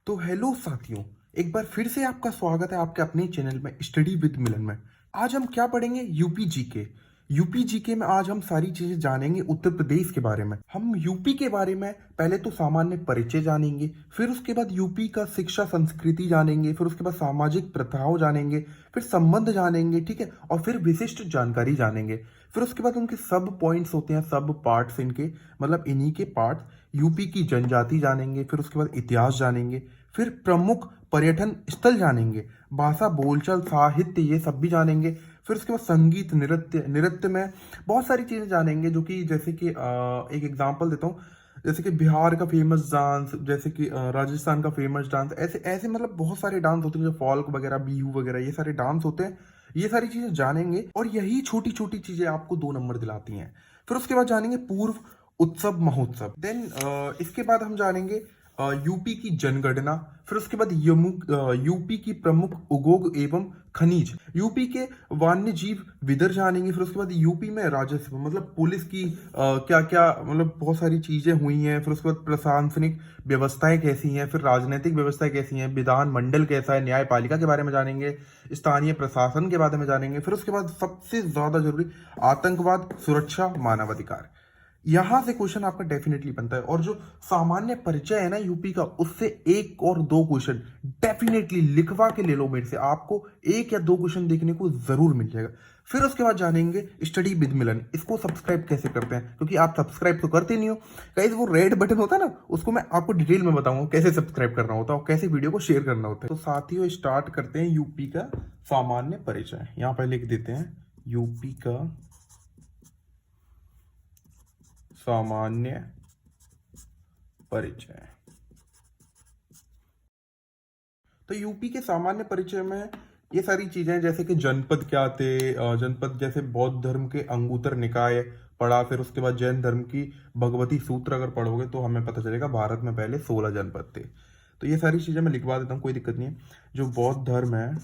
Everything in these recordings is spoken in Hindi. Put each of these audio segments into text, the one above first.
तो हेलो साथियों, एक बार फिर से आपका स्वागत है आपके अपने चैनल में स्टडी विद मिलन में। आज हम क्या पढ़ेंगे? UP GK. यूपी जीके में आज हम सारी चीजें जानेंगे उत्तर प्रदेश के बारे में। हम यूपी के बारे में पहले तो सामान्य परिचय जानेंगे, फिर उसके बाद यूपी का शिक्षा संस्कृति जानेंगे, फिर उसके बाद सामाजिक प्रथाओं जानेंगे, फिर संबंध जानेंगे, ठीक है, और फिर विशिष्ट जानकारी जानेंगे। फिर उसके बाद उनके सब पॉइंट्स होते हैं, सब पार्ट्स इनके, मतलब इन्हीं के पार्ट्स। यूपी की जनजाति जानेंगे, फिर उसके बाद इतिहास जानेंगे, फिर प्रमुख पर्यटन स्थल जानेंगे, भाषा बोलचाल साहित्य ये सब भी जानेंगे। फिर उसके बाद संगीत नृत्य, नृत्य में बहुत सारी चीज़ें जानेंगे, जो कि जैसे कि एक एग्जांपल देता हूँ, जैसे कि बिहार का फेमस डांस, जैसे कि राजस्थान का फेमस डांस, ऐसे ऐसे मतलब बहुत सारे डांस होते हैं, जो फॉल्क वगैरह, बिहू वगैरह, ये सारे डांस होते हैं। ये सारी चीज़ें जानेंगे और यही छोटी छोटी चीज़ें आपको 2 नंबर दिलाती हैं। फिर उसके बाद जानेंगे पूर्व उत्सव महोत्सव। देन इसके बाद हम जानेंगे यूपी की जनगणना। फिर उसके बाद यूपी की प्रमुख उद्योग एवं खनिज, यूपी के वन्य जीव विदर जानेंगे। फिर उसके बाद यूपी में राजस्व, मतलब पुलिस की क्या क्या, मतलब बहुत सारी चीजें हुई हैं। फिर उसके बाद प्रशासनिक व्यवस्थाएं कैसी हैं, फिर राजनीतिक व्यवस्थाएं कैसी हैं, विधान मंडल कैसा है, न्यायपालिका के बारे में जानेंगे, स्थानीय प्रशासन के बारे में जानेंगे। फिर उसके बाद सबसे ज्यादा जरूरी, आतंकवाद, सुरक्षा, मानवाधिकार। यहां से क्वेश्चन आपका डेफिनेटली बनता है। और जो सामान्य परिचय है ना यूपी का, उससे 1 और 2 क्वेश्चन डेफिनेटली लिखवा के ले लो मेरे से, आपको 1 या 2 क्वेश्चन देखने को जरूर मिल जाएगा। फिर उसके बाद जानेंगे स्टडी विद मिलन, इसको सब्सक्राइब कैसे करते हैं, क्योंकि आप सब्सक्राइब तो करते नहीं हो। गाइस, वो रेड बटन होता है ना, उसको मैं आपको डिटेल में बताऊंगा कैसे सब्सक्राइब करना होता है और कैसे वीडियो को शेयर करना होता है। तो साथियों, स्टार्ट करते हैं यूपी का सामान्य परिचय। यहाँ पर लिख देते हैं यूपी का सामान्य परिचय। तो यूपी के सामान्य परिचय में ये सारी चीजें, जैसे कि जनपद क्या थे, जनपद जैसे बौद्ध धर्म के अंगुत्तर निकाय पढ़ा। फिर उसके बाद जैन धर्म की भगवती सूत्र अगर पढ़ोगे तो हमें पता चलेगा भारत में पहले 16 जनपद थे। तो ये सारी चीजें मैं लिखवा देता हूँ, कोई दिक्कत नहीं है। जो बौद्ध धर्म है,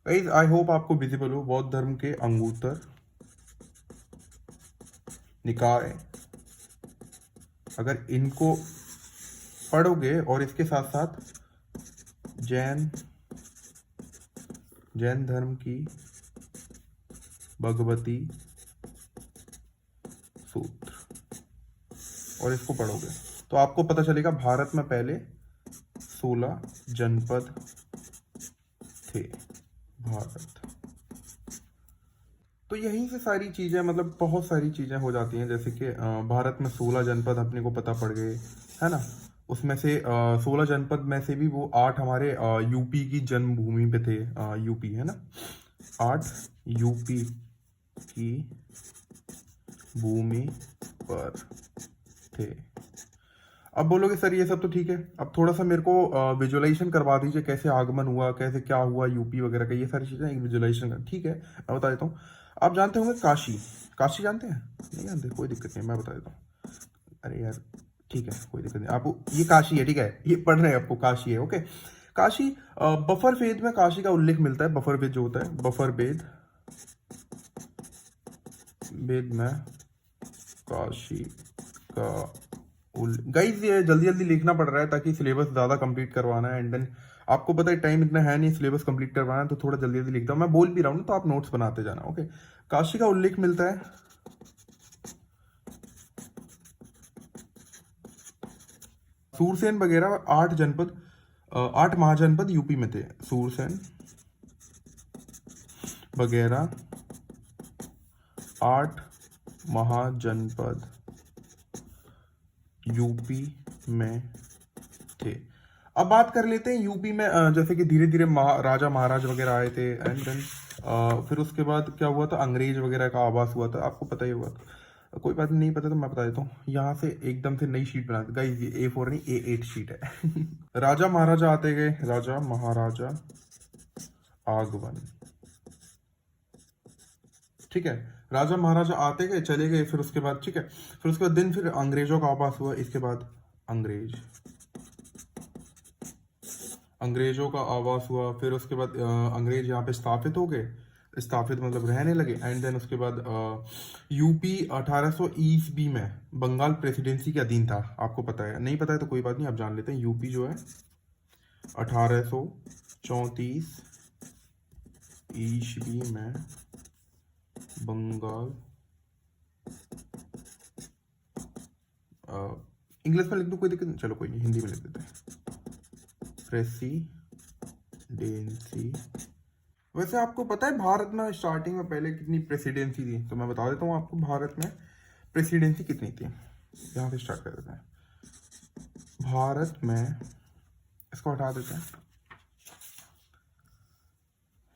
आई होप आपको विजिबल हो, बौद्ध धर्म के अंगुत्तर निकाय, अगर इनको पढ़ोगे और इसके साथ साथ जैन जैन धर्म की भगवती सूत्र और इसको पढ़ोगे तो आपको पता चलेगा भारत में पहले 16 जनपद थे। भारत, तो यहीं से सारी चीजें, मतलब बहुत सारी चीजें हो जाती हैं। जैसे कि भारत में 16 जनपद अपने को पता पड़ गए, है ना। उसमें से 16 जनपद में से भी वो 8 हमारे यूपी की जन्मभूमि पे थे। यूपी है ना, 8 यूपी की भूमि पर थे। अब बोलोगे सर ये सब तो ठीक है, अब थोड़ा सा मेरे को विजुअलाइजेशन करवा दीजिए, कैसे आगमन हुआ, कैसे क्या हुआ यूपी वगैरह का, ये सारी चीजें एक विजुअलाइजेशन कर। ठीक है, मैं बता देता हूँ। आप जानते होंगे काशी। काशी जानते हैं? नहीं जानते, कोई दिक्कत नहीं, मैं बता देता हूँ। अरे यार, ठीक है, कोई दिक्कत नहीं। आपको ये काशी है, ठीक है, ये पढ़ रहे हैं, आपको काशी है, ओके। काशी, बफर वेद में काशी का उल्लेख मिलता है। बफर वेद जो होता है, बफर वेद, वेद में काशी का गाइस, ये जल्दी जल्दी लिखना पड़ रहा है ताकि सिलेबस ज्यादा कंप्लीट करवाना है। एंड देन आपको पता है टाइम इतना है नहीं सिलेबस कंप्लीट करवाना है, तो थोड़ा जल्दी जल्दी लिखता हूँ। मैं बोल भी रहा हूँ ना, तो आप नोट्स बनाते जाना, ओके। काशी का उल्लेख मिलता है सूरसेन वगैरह 8 जनपद, 8 महाजनपद यूपी में थे। सूरसेन वगैरह 8 महाजनपद यूपी में थे। अब बात कर लेते हैं यूपी में, जैसे कि धीरे धीरे राजा महाराज वगैरह आए थे। एंड देन फिर उसके बाद क्या हुआ था, अंग्रेज वगैरह का आवास हुआ था, आपको पता ही हुआ था। कोई बात नहीं पता तो मैं बता देता हूँ। यहाँ से एकदम से नई शीट बना, गाइस ये A4 नहीं A8 शीट है। राजा महाराजा आते गए, राजा महाराजा आगमन, ठीक है। राजा महाराजा आते गए चले गए, फिर उसके बाद, ठीक है, फिर उसके बाद दिन फिर अंग्रेजों का आवास हुआ। इसके बाद अंग्रेजों का आवास हुआ। फिर उसके बाद अंग्रेज यहाँ पे स्थापित हो गए। स्थापित मतलब रहने लगे। एंड देन उसके बाद यूपी 1800 ईस्वी में बंगाल प्रेसिडेंसी के अधीन था। आपको पता है, नहीं पता है तो कोई बात नहीं, आप जान लेते हैं। यूपी जो है 1834 ईस्वी में बंगाल, इंग्लिश में लिख दूँ कोई दिक्कत नहीं, चलो कोई नहीं, हिंदी में लिख देते हैं, प्रेसिडेंसी। वैसे आपको पता है भारत में स्टार्टिंग में पहले कितनी प्रेसिडेंसी थी? तो मैं बता देता हूँ आपको भारत में प्रेसिडेंसी कितनी थी। यहाँ से स्टार्ट कर देते हैं। भारत में, इसको हटा देते हैं,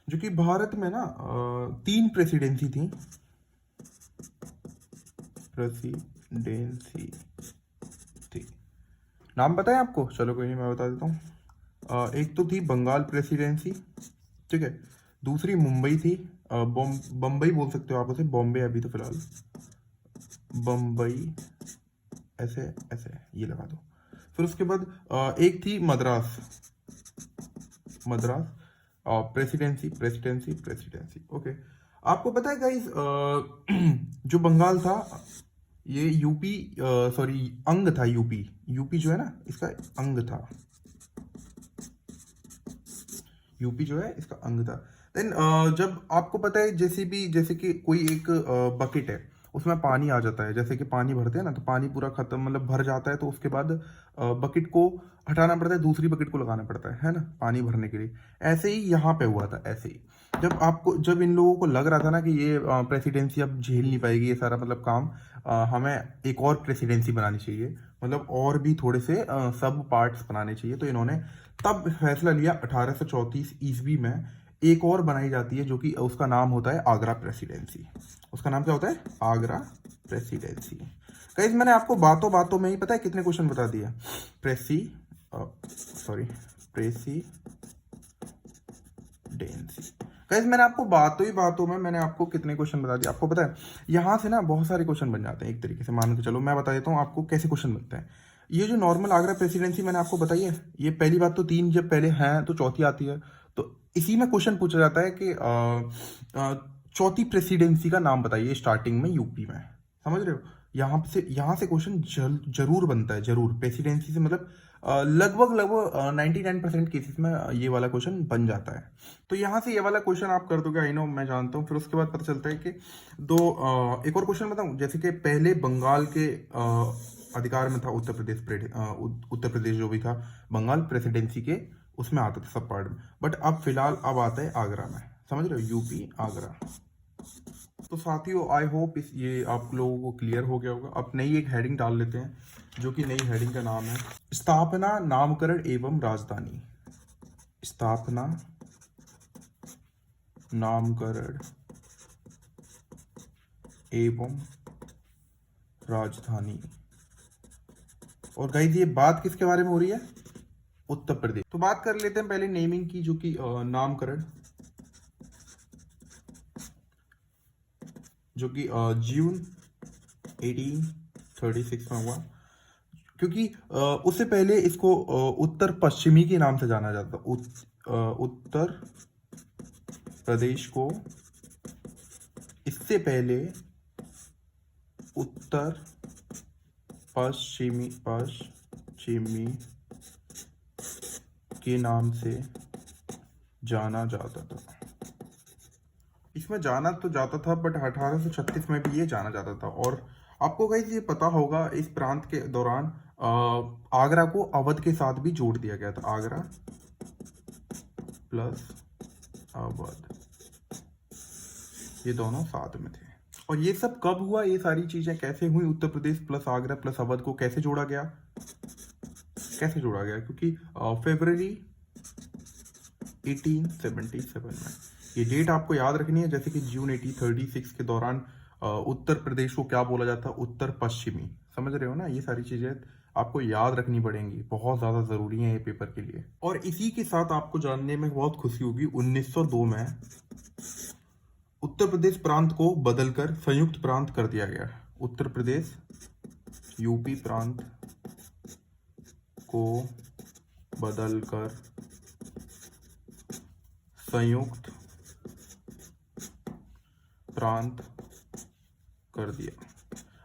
जो कि भारत में ना 3 प्रेसिडेंसी थी। प्रेसिडेंसी थी, नाम पता है आपको? चलो कोई नहीं, मैं बता देता हूँ। एक तो थी बंगाल प्रेसिडेंसी, ठीक है। दूसरी मुंबई थी, बम्बई बोल सकते हो आप उसे, बॉम्बे अभी तो फिलहाल, बम्बई, ऐसे ऐसे ये लगा दो। फिर उसके बाद एक थी Madras, Madras presidency presidency presidency, okay. आपको पता है गाइस, जो बंगाल था ये यूपी, सॉरी अंग था, यूपी, यूपी जो है ना इसका अंग था, यूपी जो है इसका अंग था। देन जब आपको पता है जैसे कि कोई एक बकेट है, उसमें पानी आ जाता है, जैसे कि पानी भरते हैं ना, तो पानी पूरा खत्म मतलब भर जाता है, तो उसके बाद बकेट को हटाना पड़ता है, दूसरी बकेट को लगाना पड़ता है ना, पानी भरने के लिए। ऐसे ही यहाँ पे हुआ था, ऐसे ही जब इन लोगों को लग रहा था ना कि ये प्रेसिडेंसी अब झेल नहीं पाएगी ये सारा मतलब काम, हमें एक और प्रेसिडेंसी बनानी चाहिए, मतलब और भी थोड़े से सब पार्ट्स बनाने चाहिए, तो इन्होंने तब फैसला लिया 1834 ईस्वी में एक और बनाई जाती है, जो कि उसका नाम होता है आगरा प्रेसिडेंसी। उसका नाम क्या होता है? आगरा प्रेसिडेंसी। गाइस मैंने आपको बातों बातों में ही पता है कितने क्वेश्चन बता दिए। प्रेसिडेंसी। गाइस मैंने आपको बातों ही बातों में मैंने आपको कितने क्वेश्चन बता दिए। आपको पता है यहाँ से ना बहुत सारे क्वेश्चन बन जाते हैं एक तरीके से, मान के चलो मैं बता देता हूँ आपको कैसे क्वेश्चन बनते हैं। ये जो नॉर्मल आगरा प्रेसिडेंसी मैंने आपको बताई है, ये पहली बात तो 3 जब पहले हैं तो चौथी आती है, तो इसी में क्वेश्चन पूछा जाता है कि चौथी प्रेसिडेंसी का नाम बताइए स्टार्टिंग में यूपी में। समझ रहे हो? यहाँ से क्वेश्चन जरूर बनता है, जरूर। प्रेसिडेंसी से मतलब लगभग 99% केसेस में ये वाला क्वेश्चन बन जाता है। तो यहाँ से ये वाला क्वेश्चन आप कर दोगे, आई नो, मैं जानता हूँ। फिर उसके बाद पता चलता है कि एक और क्वेश्चन बताऊँ, जैसे कि पहले बंगाल के अधिकार में था उत्तर प्रदेश जो भी था बंगाल प्रेसिडेंसी के उसमें आता था सब पार्ट में, बट अब फिलहाल अब आता है आगरा में। समझ रहे हो? यूपी आगरा। तो साथियों आई होप ये आप लोगों को क्लियर हो गया होगा। अब नई एक हेडिंग डाल लेते हैं, जो कि नई हेडिंग का नाम है स्थापना, नामकरण एवं राजधानी। स्थापना, नामकरण एवं राजधानी। और गाइस ये बात किसके बारे में हो रही है? उत्तर प्रदेश। तो बात कर लेते हैं पहले नेमिंग की, जो कि नामकरण, जो कि जून 1836 में हुआ, क्योंकि उससे पहले इसको उत्तर पश्चिमी के नाम से जाना जाता। उत्तर प्रदेश को इससे पहले उत्तर पश्चिमी के नाम से जाना जाता था। इसमें जाना तो जाता था, बट 1836 में भी ये जाना जाता था। और आपको गाइस ये पता होगा इस प्रांत के दौरान आगरा को अवध के साथ भी जोड़ दिया गया था। आगरा प्लस अवध, ये दोनों साथ में थे। और ये सब कब हुआ? ये सारी चीजें कैसे हुई? उत्तर प्रदेश प्लस आगरा प्लस अवध को कैसे जोड़ा गया? क्योंकि फरवरी 1877 में। ये डेट आपको याद रखनी है, जैसे कि जून 1836 के दौरान उत्तर प्रदेश को क्या बोला जाता? उत्तर पश्चिमी। समझ रहे हो ना? ये सारी चीजें आपको याद रखनी पड़ेंगी, बहुत ज्यादा जरूरी है ये पेपर के लिए। और इसी के साथ आपको जानने में बहुत खुशी होगी, 1902 में उत्तर प्रदेश प्रांत को बदलकर संयुक्त प्रांत कर दिया गया। उत्तर प्रदेश यूपी प्रांत को बदलकर संयुक्त प्रांत कर दिया।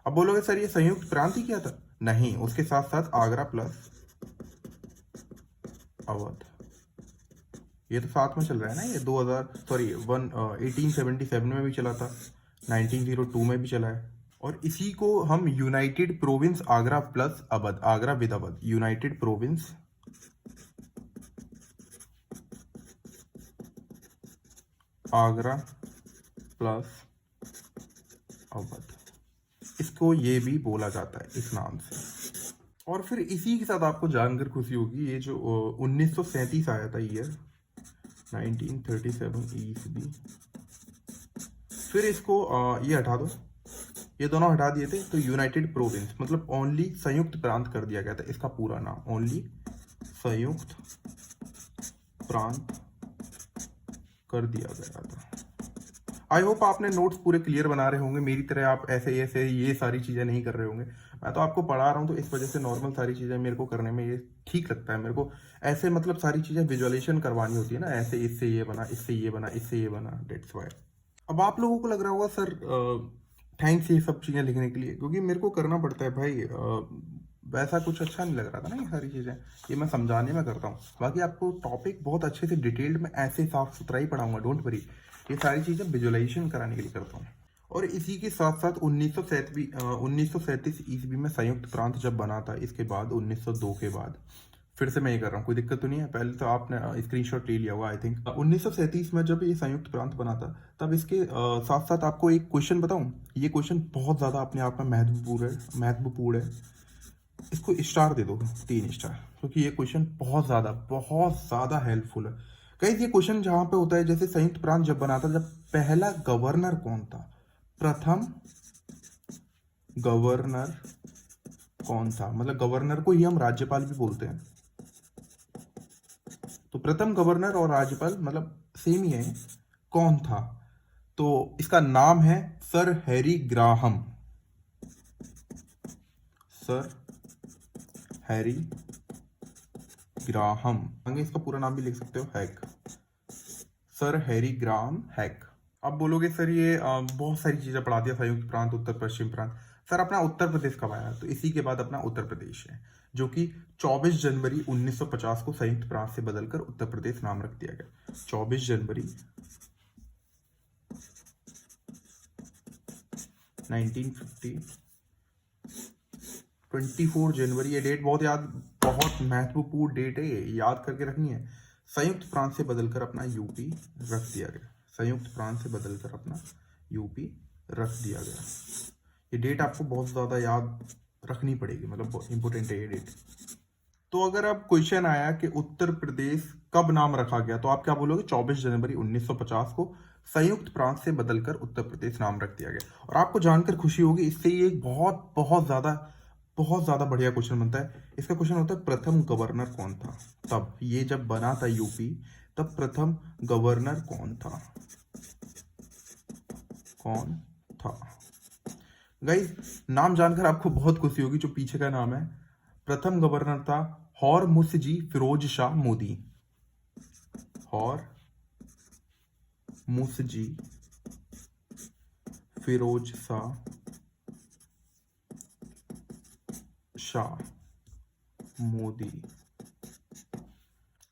अब बोलोगे सर ये संयुक्त प्रांत ही क्या था? नहीं, उसके साथ साथ आगरा प्लस अवध, ये तो साथ में चल रहा है ना। ये 1877 में भी चला था, 1902 में भी चला है। और इसी को हम United province Agra plus Awadh, Agra with Awadh, United province Agra plus Awadh, इसको ये भी बोला जाता है इस नाम से। और फिर इसी के साथ आपको जानकर खुशी होगी, ये जो 1937 आया था ईयर, 1937 ईस्वी, फिर इसको ये हटा दो, ये दोनों हटा दिए थे, तो यूनाइटेड प्रोविंस मतलब ओनली संयुक्त प्रांत कर दिया गया था। इसका पूरा नाम ओनली संयुक्त प्रांत कर दिया गया था। आई होप आपने नोट्स पूरे क्लियर बना रहे होंगे, मेरी तरह आप ऐसे ऐसे ये सारी चीज़ें नहीं कर रहे होंगे। मैं तो आपको पढ़ा रहा हूँ, तो इस वजह से नॉर्मल सारी चीज़ें मेरे को करने में ये ठीक लगता है। मेरे को ऐसे मतलब सारी चीज़ें विजुअलाइजेशन करवानी होती है ना, ऐसे इससे ये बना, इससे ये बना, इससे ये बना, डेट्स वाई। अब आप लोगों को लग रहा होगा सर थैंक्स ये सब चीज़ें लिखने के लिए, क्योंकि मेरे को करना पड़ता है भाई। वैसा कुछ अच्छा नहीं लग रहा था ना ये सारी चीज़ें, ये मैं समझाने में करता हूँ। बाकी आपको टॉपिक बहुत अच्छे से डिटेल्ड में ऐसे साफ सुथरा ही पढ़ाऊंगा, डोंट वरी। ये सारी चीज़ें विजुअलाइजेशन कराने के लिए करता हूँ। और इसी के साथ साथ 1937 ईस्वी में संयुक्त प्रांत जब बना था, इसके बाद 1902 के बाद, फिर से मैं ये कर रहा हूँ, कोई दिक्कत तो नहीं है? पहले तो आपने स्क्रीनशॉट ले लिया होगा आई थिंक। 1937 में जब ये संयुक्त प्रांत बना था, तब इसके साथ साथ आपको एक क्वेश्चन बताऊं। ये क्वेश्चन बहुत ज़्यादा अपने आप में महत्वपूर्ण है। इसको स्टार दे दो, 3 स्टार, क्योंकि ये क्वेश्चन बहुत ज़्यादा हेल्पफुल है। कहीं ये क्वेश्चन जहाँ पे होता है, जैसे संयुक्त प्रांत जब बना था, जब पहला गवर्नर कौन था, प्रथम गवर्नर कौन था, मतलब गवर्नर को ही हम राज्यपाल भी बोलते हैं, तो प्रथम गवर्नर और राज्यपाल मतलब सेम ही है, कौन था? तो इसका नाम है sir Harry Graham, sir Harry Graham. आगे इसका पूरा नाम भी लिख सकते हो, hack, sir Harry Graham hack. अब बोलोगे सर ये बहुत सारी चीजें पढ़ा दिया, संयुक्त प्रांत, उत्तर पश्चिम प्रांत। सर अपना उत्तर प्रदेश कब आया? तो इसी के बाद अपना उत्तर प्रदेश है, जो कि 24 जनवरी 1950 को संयुक्त प्रांत से बदलकर उत्तर प्रदेश नाम रख दिया गया। 24 जनवरी 1950, 24 जनवरी, ये डेट बहुत महत्वपूर्ण डेट है, ये याद करके रखनी है। संयुक्त प्रांत से बदलकर अपना यूपी रख दिया गया, संयुक्त प्रांत से बदलकर अपना यूपी रख दिया गया। ये डेट आपको बहुत ज़्यादा याद रखनी पड़ेगी, मतलब बहुत इंपॉर्टेंट है ये डेट। तो अगर अब क्वेश्चन आया कि उत्तर प्रदेश कब नाम रखा गया, तो आप क्या बोलोगे? 24 जनवरी 1950 को संयुक्त प्रांत से बदलकर उत्तर प्रदेश नाम रख दिया गया। और आपको जानकर खुशी होगी, इससे ये एक बहुत ज़्यादा बढ़िया क्वेश्चन बनता है। इसका क्वेश्चन होता है प्रथम गवर्नर कौन था? तब ये जब बना था यूपी, तब प्रथम गवर्नर कौन था? गाइस नाम जानकर आपको बहुत खुशी होगी, जो पीछे का नाम है, प्रथम गवर्नर था हॉरमुसजी फिरोज शाह मोदी, हॉरमुसजी फिरोज शाह मोदी।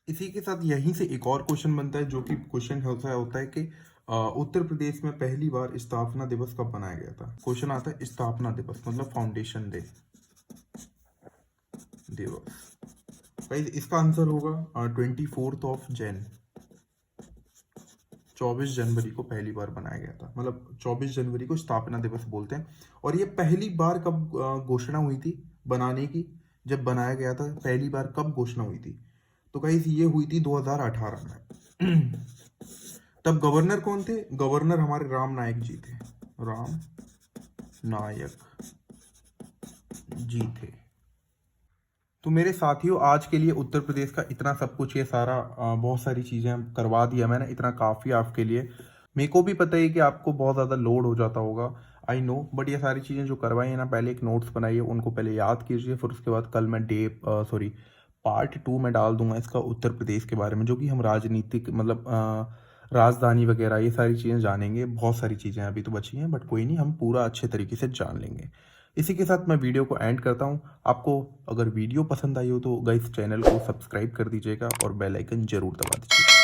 इसी के साथ यहीं से एक और क्वेश्चन बनता है, जो कि क्वेश्चन होता है कि उत्तर प्रदेश में पहली बार स्थापना दिवस कब मनाया गया था? क्वेश्चन आता है स्थापना दिवस मतलब फाउंडेशन डे दिवस। गाइस इसका आंसर होगा 24 जैन, 24 जनवरी को पहली बार बनाया गया था, मतलब 24 जनवरी को स्थापना दिवस बोलते हैं। और ये पहली बार कब घोषणा हुई थी बनाने की? जब बनाया गया था पहली बार, कब घोषणा हुई थी? तो गाइस ये हुई थी 2018 में। तब गवर्नर कौन थे? गवर्नर हमारे राम नायक जी थे, राम नायक जी थे। तो मेरे साथियों आज के लिए उत्तर प्रदेश का इतना सब कुछ, ये सारा बहुत सारी चीज़ें करवा दिया मैंने, इतना काफ़ी आपके लिए। मेरे को भी पता है कि आपको बहुत ज़्यादा लोड हो जाता होगा, आई नो, बट ये सारी चीज़ें जो करवाई है ना, पहले एक नोट्स बनाइए, उनको पहले याद कीजिए, फिर उसके बाद कल मैं पार्ट 2 में डाल दूंगा इसका उत्तर प्रदेश के बारे में, जो कि हम राजनीतिक मतलब राजधानी वगैरह ये सारी चीज़ें जानेंगे। बहुत सारी चीज़ें अभी तो बची हैं, बट कोई नहीं, हम पूरा अच्छे तरीके से जान लेंगे। इसी के साथ मैं वीडियो को एंड करता हूँ। आपको अगर वीडियो पसंद आई हो तो गाइस चैनल को सब्सक्राइब कर दीजिएगा और बेल आइकन जरूर दबा दीजिएगा।